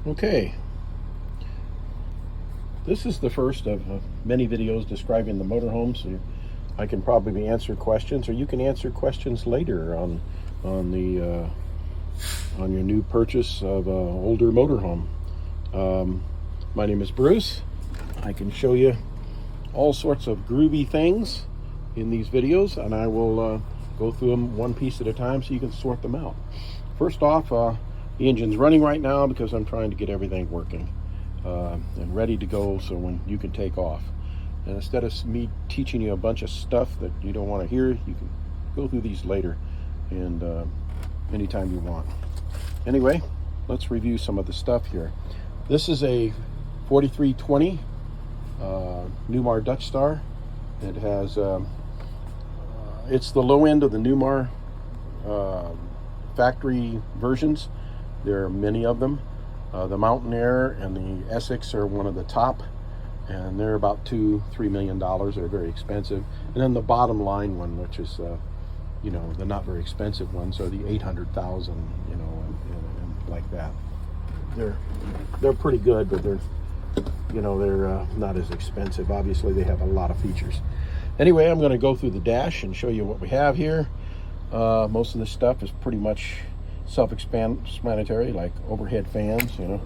Okay, this is the first of many videos describing the motorhome, so I can probably answer questions, or you can answer questions later on your new purchase of an older motorhome. My name is Bruce. I can show you all sorts of groovy things in these videos, and I will go through them one piece at a time so you can sort them out. First off, the engine's running right now because I'm trying to get everything working and ready to go so when you can take off. And instead of me teaching you a bunch of stuff that you don't want to hear, you can go through these later and anytime you want. Anyway, let's review some of the stuff here. This is a 4320 Newmar Dutchstar. It has it's the low end of the Newmar factory versions. There are many of them. The Mountain Air and the Essex are one of the top, and they're about $2-3 million. They're very expensive. And then the bottom line one, which is you know, the not very expensive ones, are the 800,000, you know, and like that. They're pretty good, but they're, you know, they're not as expensive. Obviously, they have a lot of features. Anyway, I'm going to go through the dash and show you what we have here. Most of this stuff is pretty much self-explanatory, like overhead fans, you know.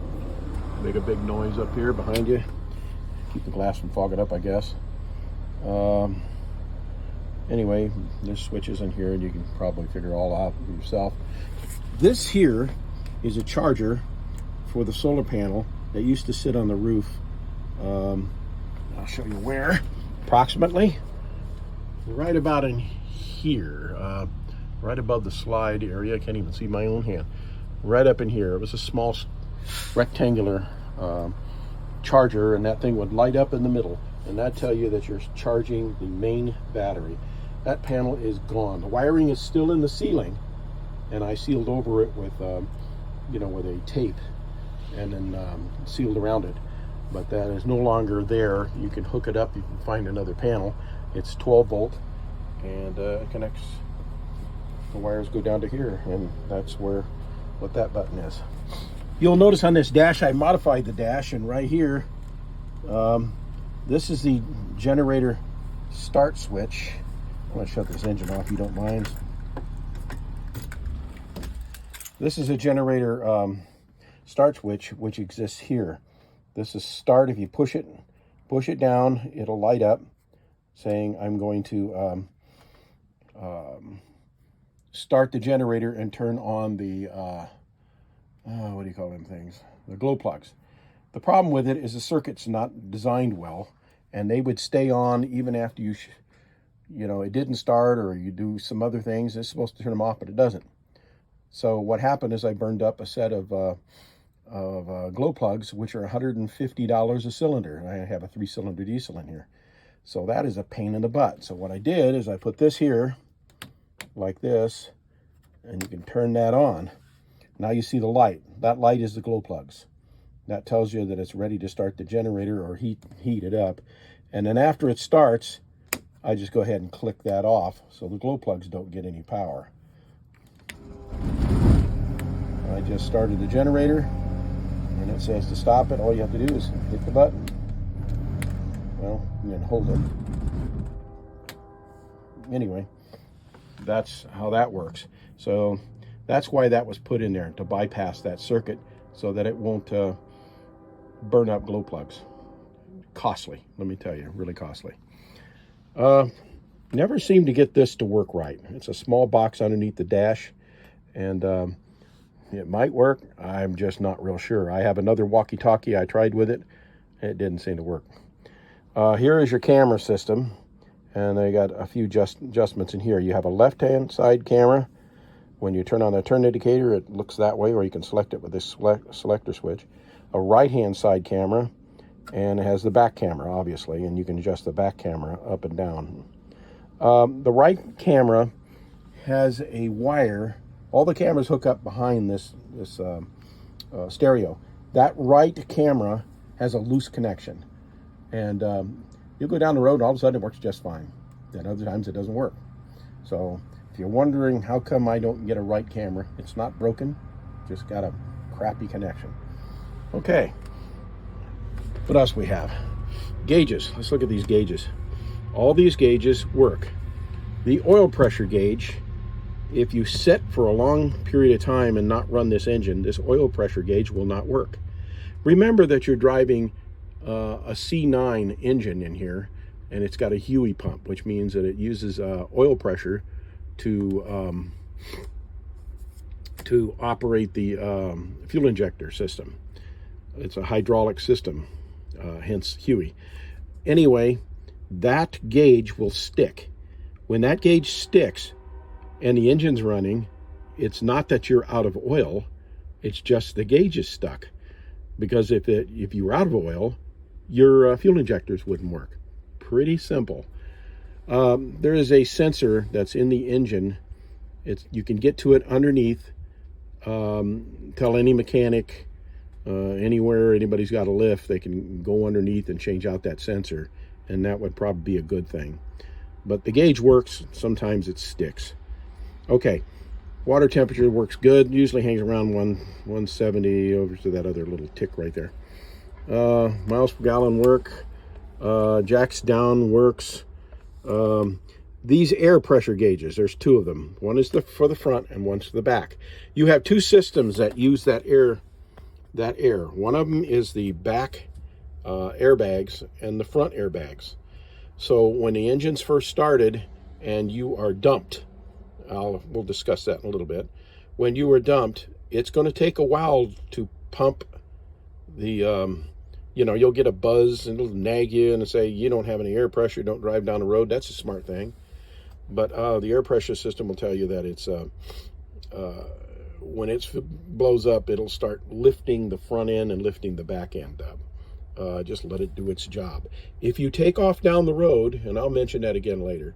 Make a big noise up here behind you. Keep the glass from fogging up, I guess. Anyway, there's switches in here, and you can probably figure it all out for yourself. This here is a charger for the solar panel that used to sit on the roof. I'll show you where. Approximately right about in here, right above the slide area. I can't even see my own hand. Right up in here. It was a small rectangular charger, and that thing would light up in the middle, and that tell you that you're charging the main battery. That panel is gone. The wiring is still in the ceiling, and I sealed over it with you know, with a tape, and then sealed around it. But that is no longer there. You can hook it up. You can find another panel. It's 12 volt, and it connects. The wires go down to here, and that's what that button is. You'll notice on this dash, I modified the dash, and right here, this is the generator start switch. I'm going to shut this engine off if you don't mind. This is a generator start switch, which exists here. This is start. If you push it down, it'll light up saying I'm going to start the generator and turn on the what do you call them things? The glow plugs. The problem with it is the circuit's not designed well, and they would stay on even after you know, it didn't start, or you do some other things. It's supposed to turn them off, but it doesn't. So what happened is I burned up a set of glow plugs, which are $150 a cylinder. I have a 3-cylinder diesel in here. So that is a pain in the butt. So what I did is I put this here like this, and you can turn that on. Now you see the light. That light is the glow plugs. That tells you that it's ready to start the generator or heat it up. And then after it starts, I just go ahead and click that off so the glow plugs don't get any power. I just started the generator, and it says to stop it. All you have to do is hit the button. Well, and then hold it. Anyway, that's how that works. So that's why that was put in there, to bypass that circuit so that it won't burn up glow plugs. Costly, let me tell you, really costly. Never seemed to get this to work right. It's a small box underneath the dash, and it might work. I'm just not real sure. I have another walkie-talkie I tried with it. It didn't seem to work. Here is your camera system, and I got a few adjustments in here. You have a left-hand side camera. When you turn on the turn indicator, it looks that way, or you can select it with this selector switch. A right-hand side camera, and it has the back camera, obviously, and you can adjust the back camera up and down. The right camera has a wire. All the cameras hook up behind this stereo. That right camera has a loose connection, and you'll go down the road and all of a sudden it works just fine. Then other times it doesn't work. So if you're wondering how come I don't get a right camera, it's not broken, just got a crappy connection. Okay, what else we have? Gauges. Let's look at these gauges. All these gauges work. The oil pressure gauge, if you set for a long period of time and not run this engine, this oil pressure gauge will not work. Remember that you're driving a C9 engine in here, and it's got a Huey pump, which means that it uses oil pressure to operate the fuel injector system. It's a hydraulic system, hence Huey. Anyway, that gauge will stick. When that gauge sticks and the engine's running, it's not that you're out of oil, it's just the gauge is stuck. Because if you were out of oil, your fuel injectors wouldn't work. Pretty simple. There is a sensor that's in the engine. You can get to it underneath. Tell any mechanic anywhere anybody's got a lift, they can go underneath and change out that sensor, and that would probably be a good thing. But the gauge works. Sometimes it sticks. Okay, water temperature works good. Usually hangs around 170 over to that other little tick right there. Miles per gallon work. Jacks down works. These air pressure gauges, there's two of them. One is for the front and one's for the back. You have two systems that use that air. One of them is the back airbags and the front airbags. So when the engine's first started and you are dumped, we'll discuss that in a little bit. When you are dumped, it's going to take a while to pump the, you'll get a buzz and it'll nag you and say, you don't have any air pressure, don't drive down the road. That's a smart thing. But the air pressure system will tell you that it's, when it blows up, it'll start lifting the front end and lifting the back end up. Just let it do its job. If you take off down the road, and I'll mention that again later,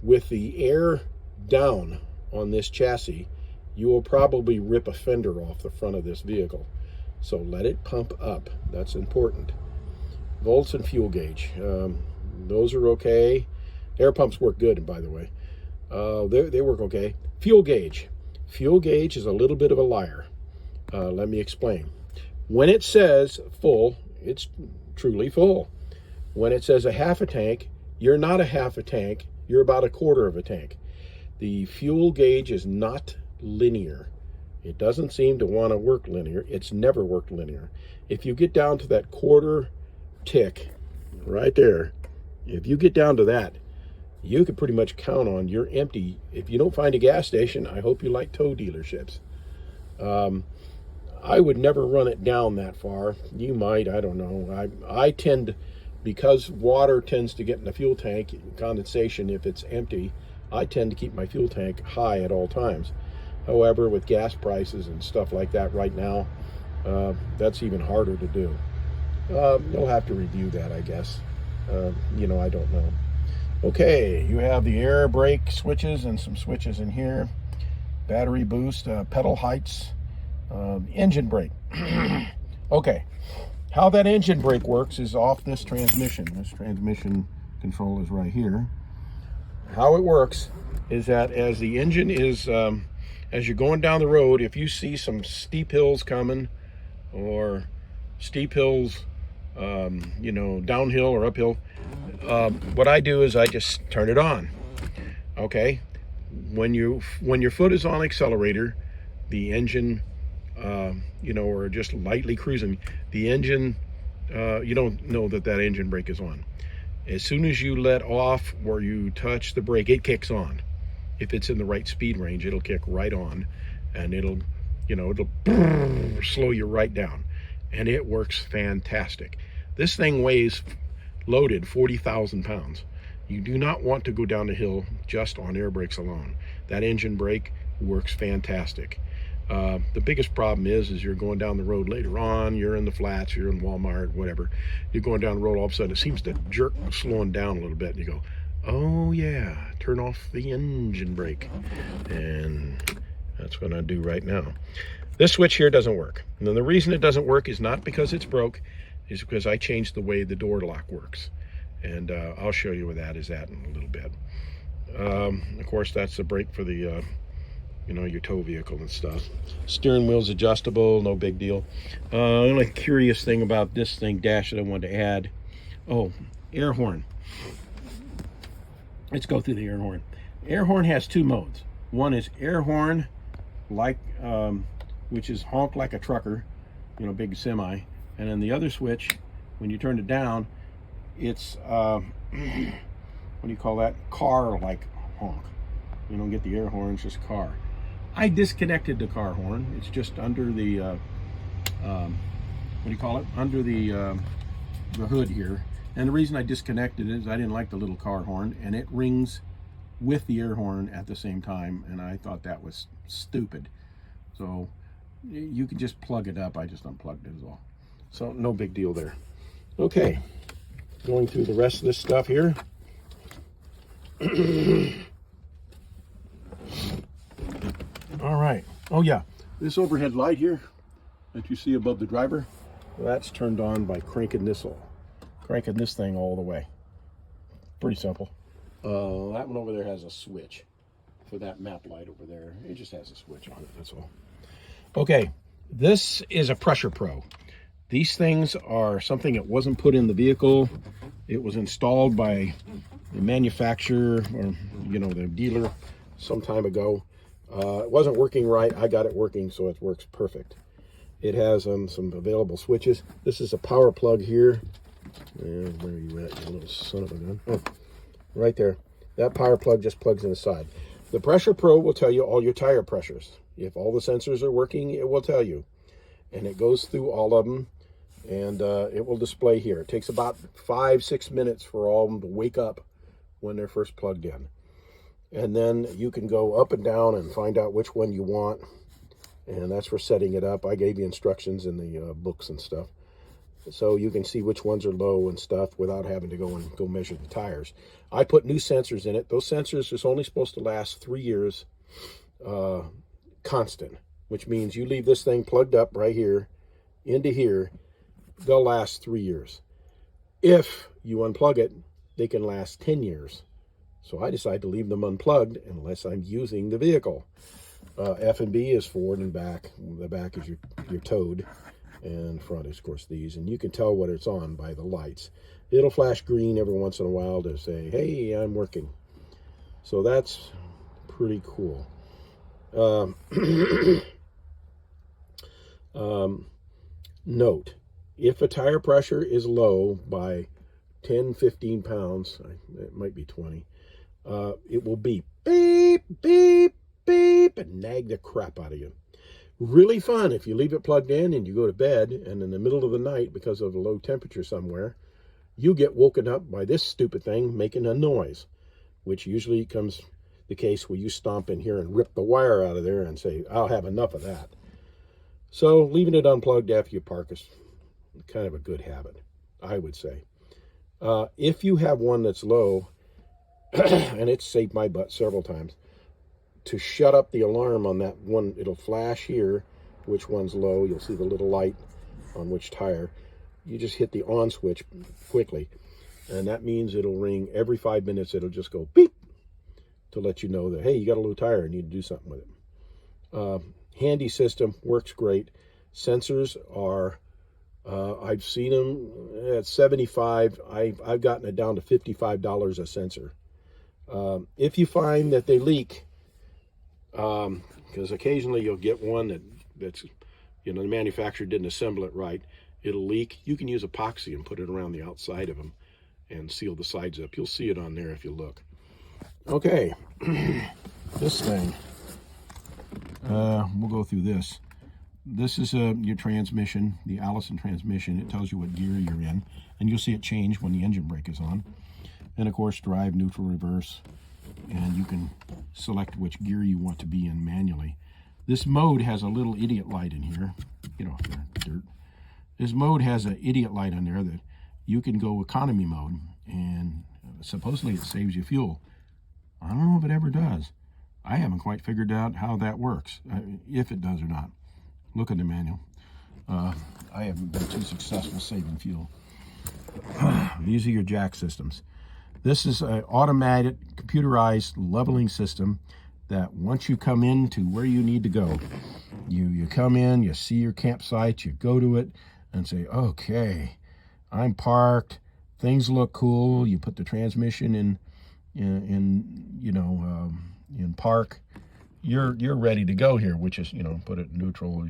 with the air down on this chassis, you will probably rip a fender off the front of this vehicle. So let it pump up. That's important. Volts and fuel gauge. Those are okay. Air pumps work good, by the way. They work okay. Fuel gauge. Fuel gauge is a little bit of a liar. Let me explain. When it says full, it's truly full. When it says a half a tank, you're not a half a tank, you're about a quarter of a tank. The fuel gauge is not linear. It doesn't seem to want to work linear. It's never worked linear. If you get down to that quarter tick right there, if you get down to that, you could pretty much count on you're empty. If you don't find a gas station, I hope you like tow dealerships. I would never run it down that far. You might, I don't know. I tend, because water tends to get in the fuel tank, condensation if it's empty, I tend to keep my fuel tank high at all times. However, with gas prices and stuff like that right now, that's even harder to do. You'll have to review that, I guess. I don't know. Okay, you have the air brake switches and some switches in here. Battery boost, pedal heights, engine brake. Okay, how that engine brake works is off this transmission. This transmission control is right here. How it works is that as the engine is, as you're going down the road, if you see some steep hills coming or steep hills, downhill or uphill, what I do is I just turn it on. Okay, when your foot is on accelerator, the engine, or just lightly cruising, the engine, you don't know that engine brake is on. As soon as you let off or you touch the brake, it kicks on. If it's in the right speed range, it'll kick right on, and it'll slow you right down, and it works fantastic. This thing weighs loaded 40,000 pounds. You do not want to go down the hill just on air brakes alone. That engine brake works fantastic. The biggest problem is you're going down the road later on, you're in the flats, you're in Walmart, whatever. You're going down the road, all of a sudden it seems to jerk, slowing down a little bit, and you go, oh yeah, turn off the engine brake. And that's what I do right now. This switch here doesn't work. And then the reason it doesn't work is not because it's broke, is because I changed the way the door lock works. And I'll show you where that is at in a little bit. Of course, that's the brake for the you know, your tow vehicle and stuff. Steering wheel's adjustable, no big deal. The only curious thing about this thing dash that I wanted to add, oh, air horn. Let's go through the air horn. Air horn has two modes. One is air horn, like which is honk like a trucker, you know, big semi. And then the other switch, when you turn it down, it's what do you call that? Car like honk. You don't get the air horn, it's just car. I disconnected the car horn. It's just under the what do you call it? Under the hood here. And the reason I disconnected it is I didn't like the little car horn, and it rings with the air horn at the same time, and I thought that was stupid. So you can just plug it up. I just unplugged it as well. So no big deal there. Okay, going through the rest of this stuff here. All right. Oh yeah, this overhead light here that you see above the driver, that's turned on by cranking this thing all the way. Pretty simple. That one over there has a switch for that map light over there. It just has a switch on it, that's all. Okay, this is a Pressure Pro. These things are something that wasn't put in the vehicle. It was installed by the manufacturer, or you know, the dealer some time ago. It wasn't working right. I got it working, so it works perfect. It has some available switches. This is a power plug here. And where are you at, you little son of a gun? Oh, right there. That power plug just plugs in the side. The Pressure Pro will tell you all your tire pressures. If all the sensors are working, it will tell you. And it goes through all of them, and it will display here. It takes about 5-6 minutes for all of them to wake up when they're first plugged in. And then you can go up and down and find out which one you want. And that's for setting it up. I gave you instructions in the books and stuff. So you can see which ones are low and stuff without having to go measure the tires. I put new sensors in it. Those sensors is only supposed to last 3 years constant, which means you leave this thing plugged up right here into here, they'll last 3 years. If you unplug it, they can last 10 years. So I decided to leave them unplugged unless I'm using the vehicle. F and B is forward and back. The back is your towed, and front is, of course, these. And you can tell what it's on by the lights. It'll flash green every once in a while to say, hey, I'm working. So that's pretty cool. Note, if a tire pressure is low by 10-15 pounds, it might be 20, it will beep, beep, beep, beep, and nag the crap out of you. Really fun if you leave it plugged in and you go to bed, and in the middle of the night, because of a low temperature somewhere, you get woken up by this stupid thing making a noise, which usually comes the case where you stomp in here and rip the wire out of there and say, I'll have enough of that. So leaving it unplugged after you park is kind of a good habit, I would say. If you have one that's low, and it's saved my butt several times, to shut up the alarm on that one, it'll flash here, which one's low. You'll see the little light on which tire. You just hit the on switch quickly, and that means it'll ring every 5 minutes. It'll just go beep to let you know that, hey, you got a low tire, you need to do something with it. Handy system, works great. Sensors are, I've seen them at 75. I've gotten it down to $55 a sensor. If you find that they leak, because occasionally you'll get one that's, you know, the manufacturer didn't assemble it right, it'll leak. You can use epoxy and put it around the outside of them and seal the sides up. You'll see it on there if you look. Okay, this thing, we'll go through this. This is your transmission, the Allison transmission. It tells you what gear you're in, and you'll see it change when the engine brake is on. And of course, drive, neutral, reverse, and you can select which gear you want to be in manually. This mode has a little idiot light in here. Get off there, dirt. This mode has an idiot light on there that you can go economy mode, and supposedly it saves you fuel. I don't know if it ever does. I haven't quite figured out how that works, if it does or not. Look at the manual. I haven't been too successful saving fuel. These are your jack systems. This is an automated, computerized leveling system that once you come into where you need to go, you come in, you see your campsite, you go to it and say, okay, I'm parked, things look cool. You put the transmission in park. You're ready to go here, which is, put it in neutral,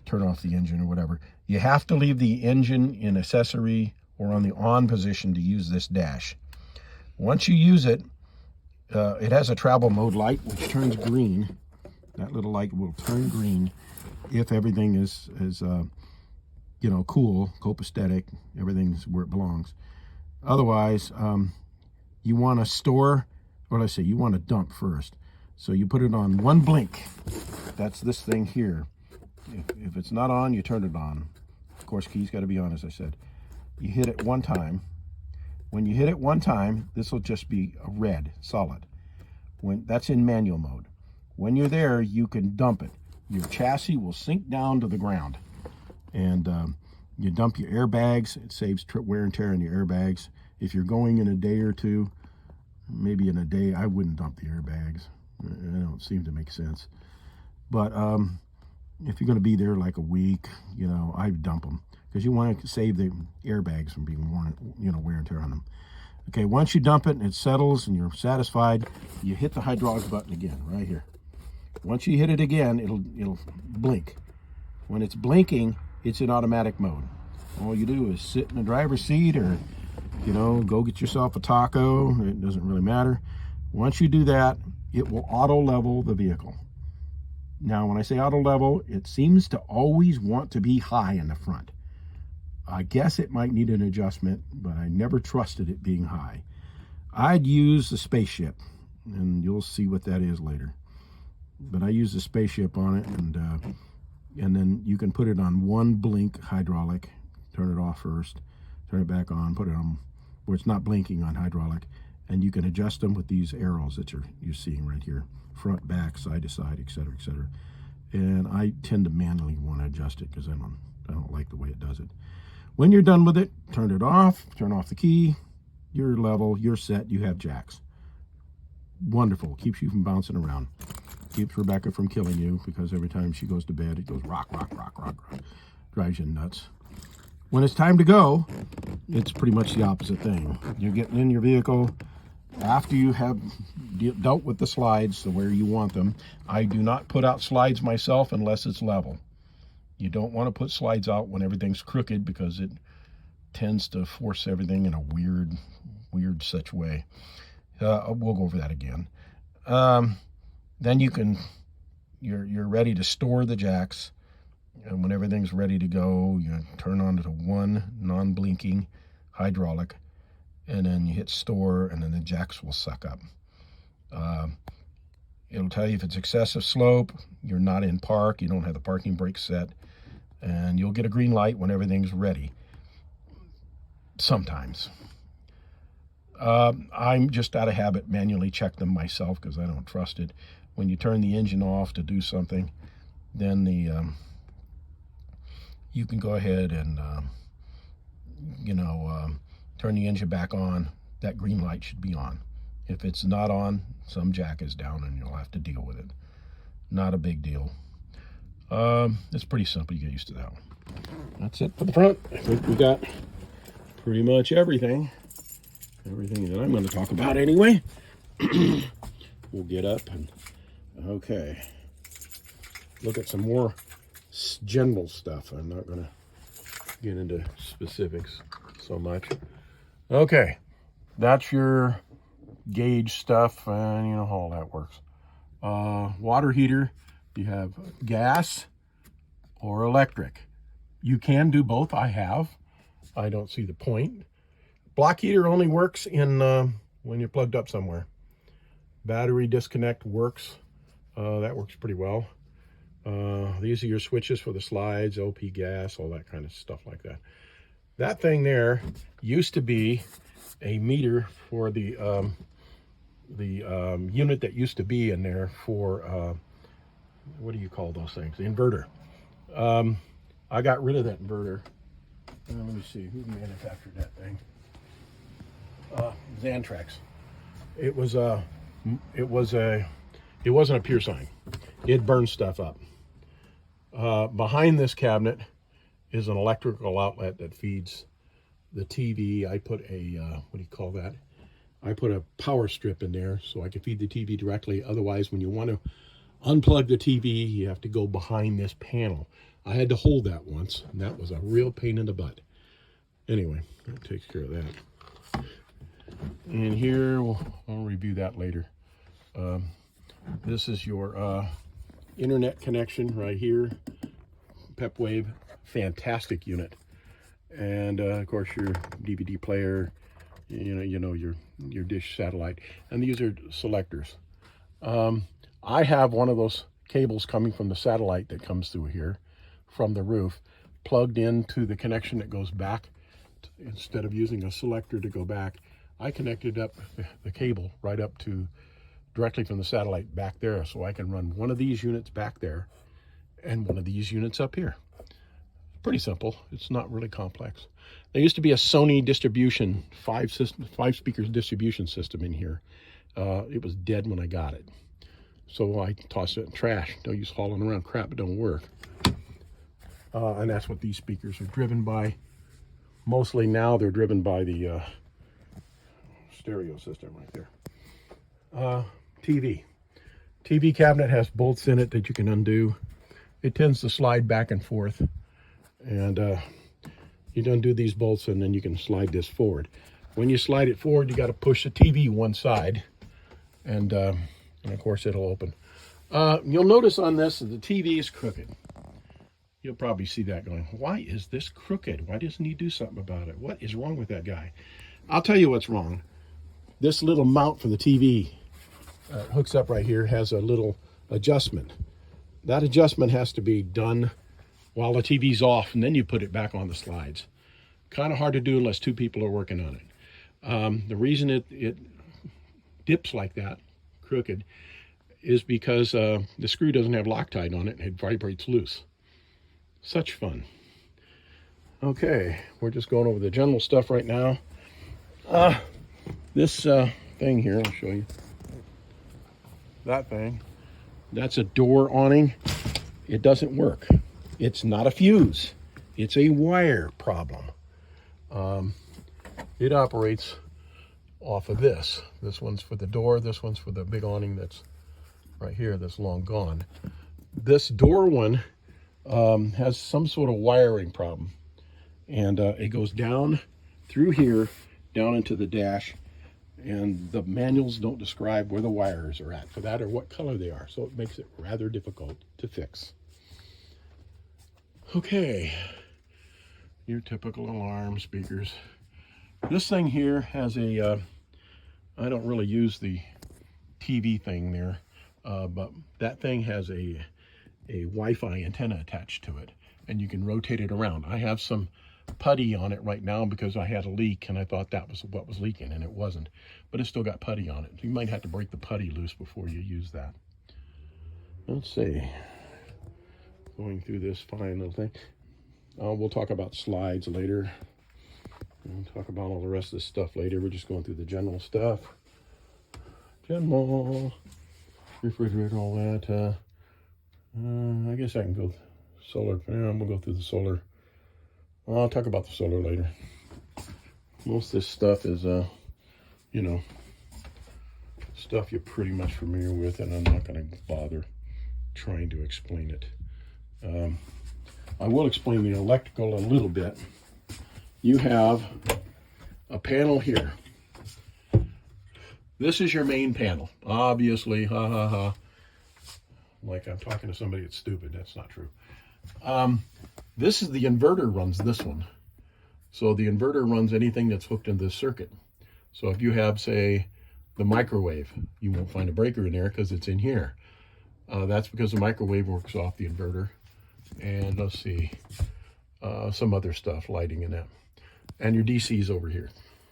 turn off the engine or whatever. You have to leave the engine in accessory or on the on position to use this dash. Once you use it, it has a travel mode light which turns green. That little light will turn green if everything is cool, copacetic, everything's where it belongs. Otherwise, you want to store, or let's say you want to dump first. So you put it on one blink. That's this thing here. If it's not on, you turn it on. Of course, key's got to be on, as I said. You hit it one time. When you hit it one time, this will just be a red, solid. That's in manual mode. When you're there, you can dump it. Your chassis will sink down to the ground. And you dump your airbags. It saves wear and tear in your airbags. If you're going in a day or two, maybe in a day, I wouldn't dump the airbags. They don't seem to make sense. But if you're going to be there like a week, I'd dump them because you want to save the airbags from being worn, wear and tear on them. Okay, once you dump it and it settles and you're satisfied, you hit the hydraulics button again right here. Once you hit it again, it'll blink. When it's blinking, it's in automatic mode. All you do is sit in the driver's seat or, go get yourself a taco. It doesn't really matter. Once you do that, it will auto level the vehicle. Now, when I say auto level, it seems to always want to be high in the front. I guess it might need an adjustment, but I never trusted it being high. I'd use the spaceship, and you'll see what that is later. But I use the spaceship on it, and then you can put it on one blink hydraulic, turn it off first, turn it back on, put it on where it's not blinking on hydraulic, and you can adjust them with these arrows that you're seeing right here, front, back, side to side, etc., etc. And I tend to manually want to adjust it because I don't like the way it does it. When you're done with it, turn it off, turn off the key, you're level, you're set, you have jacks. Wonderful, keeps you from bouncing around. Keeps Rebecca from killing you because every time she goes to bed, it goes rock, rock, rock, rock, rock. Drives you nuts. When it's time to go, it's pretty much the opposite thing. You're getting in your vehicle after you have dealt with the slides to where you want them. I do not put out slides myself unless it's level. You don't want to put slides out when everything's crooked because it tends to force everything in a weird such way. We'll go over that again. Then you're ready to store the jacks, and when everything's ready to go, you turn on to one non-blinking hydraulic, and then you hit store, and then the jacks will suck up. It'll tell you if it's excessive slope, you're not in park, you don't have the parking brake set, and you'll get a green light when everything's ready. Sometimes. I'm just out of habit manually check them myself because I don't trust it. When you turn the engine off to do something, then you can go ahead and turn the engine back on. That green light should be on. If it's not on, some jack is down and you'll have to deal with it. Not a big deal. It's pretty simple. You get used to that one. That's it for the front. I think we got pretty much everything that I'm going to talk about anyway. We'll get up and okay, look at some more general stuff. I'm not going to get into specifics so much. Okay, that's your gauge stuff, and you know how all that works. Water heater, you have gas or electric. You can do both. I don't see the point. Block heater only works in when you're plugged up somewhere. Battery disconnect works. That works pretty well. These are your switches for the slides, LP gas, all that kind of stuff like that. That thing there used to be a meter for the unit that used to be in there for, what do you call those things? The inverter. I got rid of that inverter. Let me see, who manufactured that thing? Xantrax. It was a It wasn't a pure sine. It burned stuff up. Behind this cabinet is an electrical outlet that feeds the TV. I put a, what do you call that? I put a power strip in there so I can feed the TV directly. Otherwise, when you want to unplug the TV, you have to go behind this panel. I had to hold that once, and that was a real pain in the butt. Anyway, that takes care of that. And here, we'll review that later. This is your internet connection right here. PepWave, fantastic unit. And of course your DVD player, you know your dish satellite. And these are selectors. I have one of those cables coming from the satellite that comes through here from the roof, plugged into the connection that goes back. Instead of using a selector to go back, I connected up the cable right up to directly from the satellite back there, so I can run one of these units back there and one of these units up here. Pretty simple. It's not really complex. There used to be a Sony distribution, five speakers distribution system in here. It was dead when I got it, so I tossed it in trash. No use hauling around crap, it don't work. And that's what these speakers are driven by. Mostly now they're driven by the stereo system right there. TV cabinet has bolts in it that you can undo. It tends to slide back and forth, and you undo these bolts and then you can slide this forward. When you slide it forward, you got to push the TV one side, and of course it'll open. You'll notice on this that the TV is crooked. You'll probably see that going, why is this crooked? Why doesn't he do something about it? What is wrong with that guy? I'll tell you what's wrong. This little mount for the TV hooks up right here, has a little adjustment. That adjustment has to be done while the TV's off, and then you put it back on the slides. Kind of hard to do unless two people are working on it. The reason it dips like that, crooked, is because the screw doesn't have Loctite on it, and it vibrates loose. Such fun. Okay, we're just going over the general stuff right now. This thing here, I'll show you. That thing, that's a door awning. It doesn't work. It's not a fuse. It's a wire problem. It operates off of this. This one's for the door. This one's for the big awning that's right here that's long gone. This door one has some sort of wiring problem. And it goes down through here, down into the dash. And the manuals don't describe where the wires are at for that or what color they are. So it makes it rather difficult to fix. Okay, your typical alarm speakers. This thing here has a, I don't really use the TV thing there, but that thing has a Wi-Fi antenna attached to it, and you can rotate it around. I have some putty on it right now because I had a leak and I thought that was what was leaking, and it wasn't, but it's still got putty on it. You might have to break the putty loose before you use that. Let's see, going through this fine little thing. We'll talk about slides later. We'll talk about all the rest of this stuff later. We're just going through the general stuff. General refrigerator, all that. I guess I can go solar. Yeah, we'll go through the solar. I'll talk about the solar later. Most of this stuff is, you know, stuff you're pretty much familiar with, and I'm not going to bother trying to explain it. I will explain the electrical a little bit. You have a panel here. This is your main panel. Obviously, ha ha ha. Like I'm talking to somebody that's stupid. That's not true. This is the inverter runs this one. So the inverter runs anything that's hooked into this circuit. So if you have, say, the microwave, you won't find a breaker in there because it's in here. That's because the microwave works off the inverter. And let's see, some other stuff, lighting in that. And your DC's over here.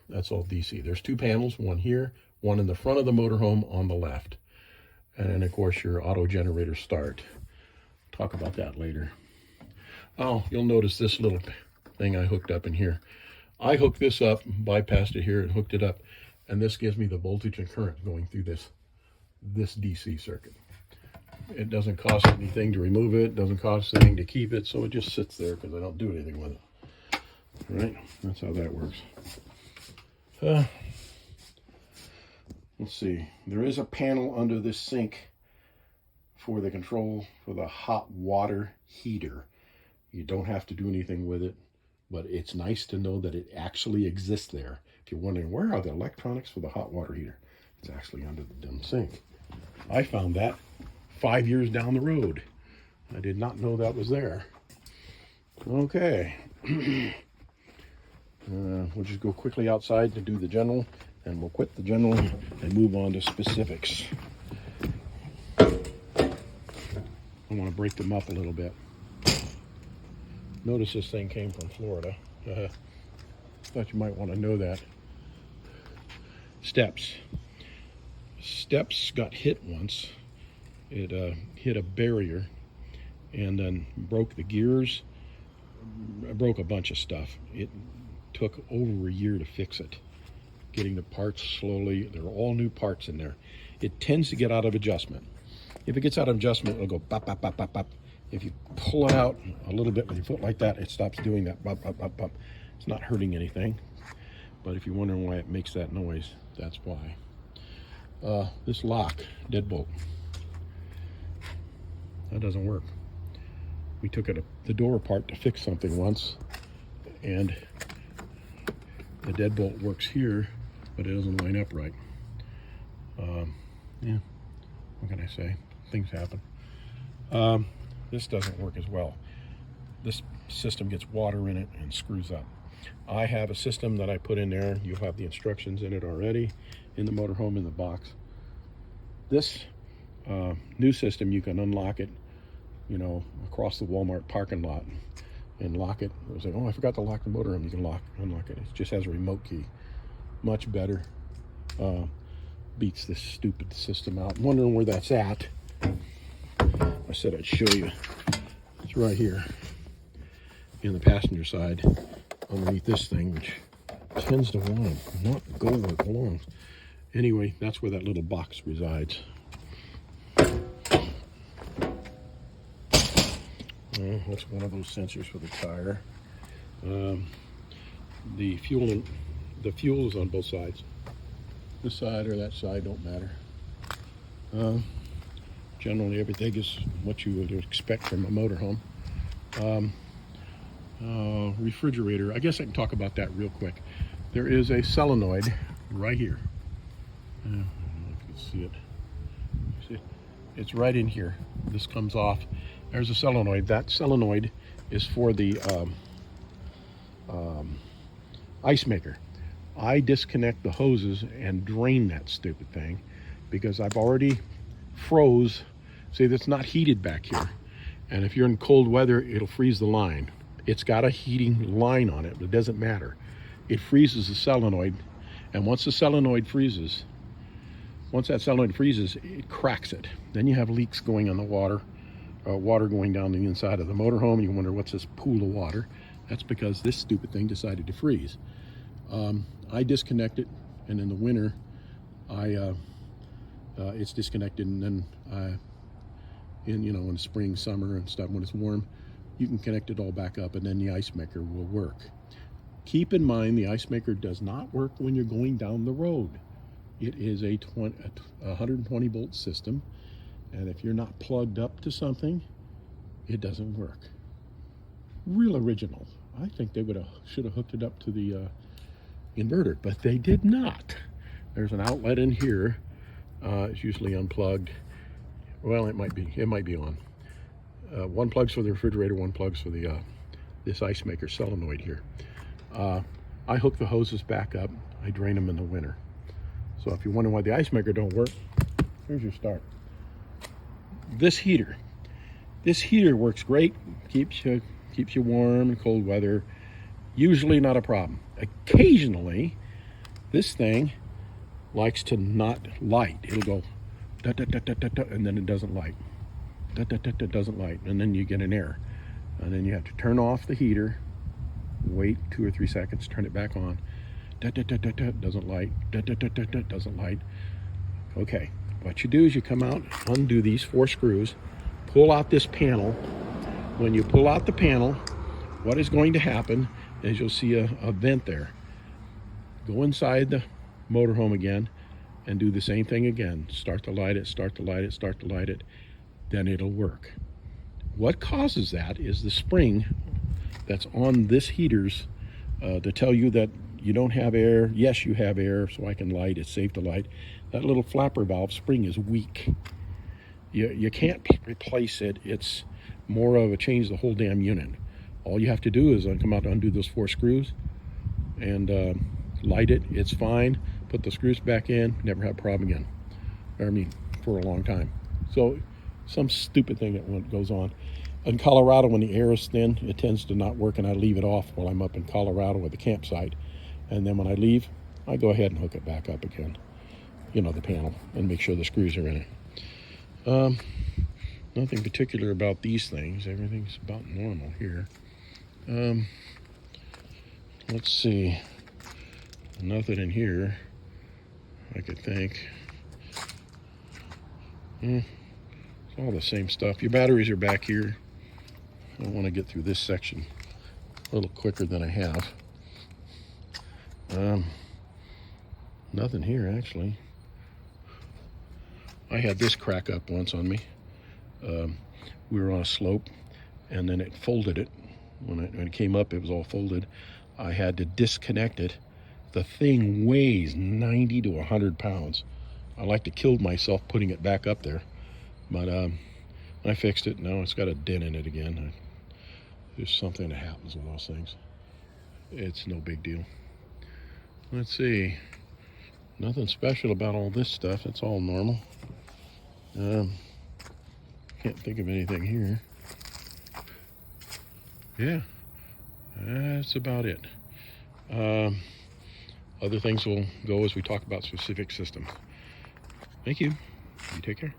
That's all DC. There's two panels, one here, one in the front of the motorhome on the left. And then, of course, your auto generator start. Talk about that later. Oh, you'll notice this little thing I hooked up in here. I hooked this up, bypassed it here and hooked it up. And this gives me the voltage and current going through this this DC circuit. It doesn't cost anything to remove it, doesn't cost anything to keep it, so it just sits there because I don't do anything with it. All right, that's how that works. Let's see, there is a panel under this sink for the control for the hot water heater. You don't have to do anything with it, but it's nice to know that it actually exists there. If you're wondering, where are the electronics for the hot water heater? It's actually under the damn sink. I found that 5 years down the road. I did not know that was there. Okay. We'll just go quickly outside to do the general, and we'll quit the general and move on to specifics. I want to break them up a little bit. Notice this thing came from Florida. Thought you might want to know that. Steps got hit once. It hit a barrier and then broke the gears, broke a bunch of stuff. It took over a year to fix it, getting the parts slowly. There are all new parts in there. It tends to get out of adjustment. If it gets out of adjustment, it'll go bop, bop, bop, bop, bop. If you pull it out a little bit with your foot like that, it stops doing that bop, bop, bop, bop. It's not hurting anything, but if you're wondering why it makes that noise, that's why. This lock, deadbolt, that doesn't work. We took the door apart to fix something once, and the deadbolt works here, but it doesn't line up right. Yeah, what can I say? Things happen. This doesn't work as well. This system gets water in it and screws up. I have a system that I put in there. You'll have the instructions in it already in the motorhome in the box. This new system, you can unlock it, you know, across the Walmart parking lot and lock it. It was like, oh, I forgot to lock the motorhome. You can unlock it. It just has a remote key. Much better. Beats this stupid system out. I'm wondering where that's at. I said I'd show you. It's right here in the passenger side underneath this thing, which tends to want to not go where it belongs. Anyway, that's where that little box resides. That's one of those sensors for the tire. The fuel is on both sides. This side or that side don't matter. Generally, everything is what you would expect from a motorhome. Refrigerator. I guess I can talk about that real quick. There is a solenoid right here. I don't know if you can see it. See, it's right in here. This comes off. There's a solenoid. That solenoid is for the ice maker. I disconnect the hoses and drain that stupid thing because I've already froze. See, that's not heated back here. And if you're in cold weather, it'll freeze the line. It's got a heating line on it, but it doesn't matter. It freezes the solenoid, and once that solenoid freezes, it cracks it. Then you have leaks going on the water, water going down the inside of the motorhome. You wonder, what's this pool of water? That's because this stupid thing decided to freeze. I disconnect it, and in the winter, it's disconnected, and then in the spring, summer, and stuff when it's warm, you can connect it all back up, and then the ice maker will work. Keep in mind, the ice maker does not work when you're going down the road. It is a 120 volt system, and if you're not plugged up to something, it doesn't work. Real original. I think they should have hooked it up to the inverter, but they did not. There's an outlet in here. It's usually unplugged. Well, it might be on. One plug's for the refrigerator, one plug's for the this ice maker solenoid here. I hook the hoses back up. I drain them in the winter. So if you're wondering why the ice maker don't work, here's your start. This heater works great. Keeps you warm in cold weather. Usually not a problem. Occasionally, this thing likes to not light. It'll go da, da, da, da, da, da, and then it doesn't light. Da, da, da, da, doesn't light, and then you get an error. And then you have to turn off the heater, wait 2 or 3 seconds, turn it back on. Da, da, da, da, da, doesn't light. Da, da, da, da, da, doesn't light. Okay, What you do is you come out, undo these 4 screws, pull out this panel. When you pull out the panel, what is going to happen is you'll see a vent there. Go inside the motorhome again and do the same thing again. Start to light it, start to light it, start to light it, then it'll work. What causes that is the spring that's on this heaters to tell you that you don't have air. Yes, you have air, so I can light. It's safe to light. That little flapper valve spring is weak. You can't replace it. It's more of a change the whole damn unit. All you have to do is come out to undo those 4 screws and light it. It's fine. Put the screws back in. Never had a problem again. I mean, for a long time. So some stupid thing that goes on. In Colorado, when the air is thin, it tends to not work, and I leave it off while I'm up in Colorado at the campsite. And then when I leave, I go ahead and hook it back up again, you know, the panel, and make sure the screws are in it. Nothing particular about these things. Everything's about normal here. Let's see. Nothing in here, I could think. It's all the same stuff. Your batteries are back here. I want to get through this section a little quicker than I have. Nothing here, actually. I had this crack up once on me. We were on a slope, and then it folded it. When it came up, it was all folded. I had to disconnect it. The thing weighs 90 to 100 pounds. I like to kill myself putting it back up there. But I fixed it. Now it's got a dent in it again. There's something that happens with those things. It's no big deal. Let's see. Nothing special about all this stuff. It's all normal. Can't think of anything here. Yeah, that's about it. Other things will go as we talk about specific systems. Thank you. You take care.